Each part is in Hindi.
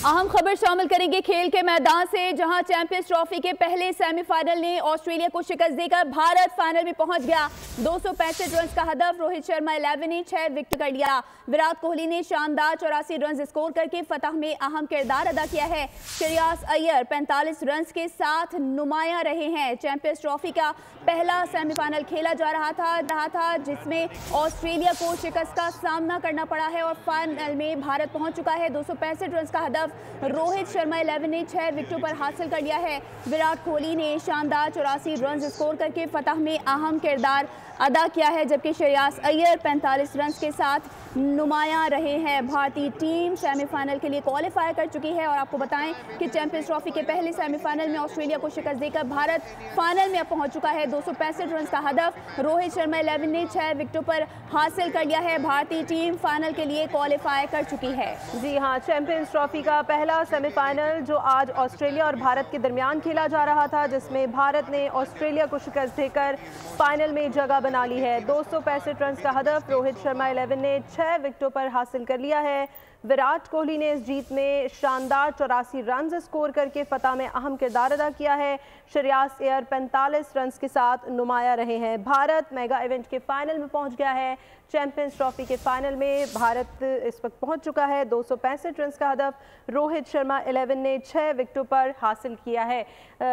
अहम खबर शामिल करेंगे खेल के मैदान से, जहां चैंपियंस ट्रॉफी के पहले सेमीफाइनल ने ऑस्ट्रेलिया को शिकस्त देकर भारत फाइनल में पहुंच गया। 265 रन का हदफ रोहित शर्मा 11 ने 6 विकेट कर लिया। विराट कोहली ने शानदार 84 रन स्कोर करके फतह में अहम किरदार अदा किया है। श्रेयस अय्यर 45 रन के साथ नुमाया रहे हैं। चैंपियंस ट्रॉफी का पहला सेमीफाइनल खेला जा रहा था जिसमें ऑस्ट्रेलिया को शिकस्त का सामना करना पड़ा है और फाइनल में भारत पहुंच चुका है। 265 रन का हदफ रोहित शर्मा 11 ने 6 विकेटों पर हासिल कर लिया है। विराट कोहली ने शानदार 84 रन स्कोर करके फतह में अहम किरदार अदा किया है, जबकि श्रेयस अय्यर 45 रन के साथ नुमाया रहे हैं। भारतीय टीम सेमीफाइनल के लिए क्वालिफाई कर चुकी है और आपको बताएं कि चैंपियंस ट्रॉफी के पहले सेमीफाइनल में ऑस्ट्रेलिया को शिकस्त देकर भारत फाइनल में पहुंच चुका है। 265 रन का हदफ रोहित शर्मा 11 ने 6 विकेटों पर हासिल कर लिया है। भारतीय टीम फाइनल के लिए क्वालिफाई कर चुकी है। जी हाँ, चैंपियंस ट्रॉफी का पहला सेमीफाइनल जो आज ऑस्ट्रेलिया और भारत के दरमियान खेला जा रहा था, जिसमें भारत ने ऑस्ट्रेलिया को शिकस्त देकर फाइनल में जगह बना ली है। 265 रन का हदफ रोहित शर्मा 11 ने 6 विकेटों पर हासिल कर लिया है। विराट कोहली ने इस जीत में शानदार 84 रन स्कोर करके फतह में अहम किरदार अदा किया है। श्रेयस अय्यर 45 रन के साथ नुमाया रहे हैं। भारत मेगा इवेंट के फाइनल में पहुंच गया है। चैंपियंस ट्रॉफी के फाइनल में भारत इस वक्त पहुंच चुका है। 265 रन का हदफ रोहित शर्मा 11 ने 6 विकेटों पर हासिल किया है।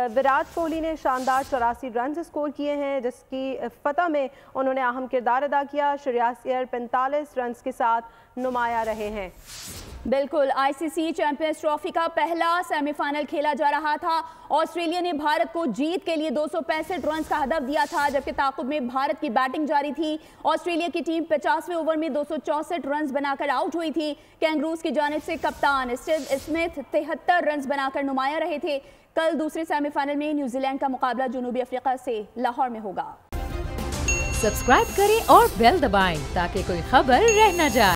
विराट कोहली ने शानदार 84 रन स्कोर किए हैं, जिसकी फतह में उन्होंने अहम किरदार अदा किया। श्रेयस अय्यर 45 रन के साथ नुमाया रहे हैं। बिल्कुल, आईसीसी चैंपियंस ट्रॉफी का पहला सेमीफाइनल खेला जा रहा था। ऑस्ट्रेलिया ने भारत को जीत के लिए 265 रन का हदफ दिया था, जबकि ताकुब में भारत की बैटिंग जारी थी। ऑस्ट्रेलिया की टीम 50वें ओवर में 264 रन बनाकर आउट हुई थी। कैंगरूज की जानिब से कप्तान स्टीव स्मिथ 73 रन बनाकर नुमाया रहे थे। कल दूसरे सेमीफाइनल में न्यूजीलैंड का मुकाबला जनूबी अफ्रीका से लाहौर में होगा। सब्सक्राइब करें और बेल दबाएं ताकि कोई खबर रह न जाए।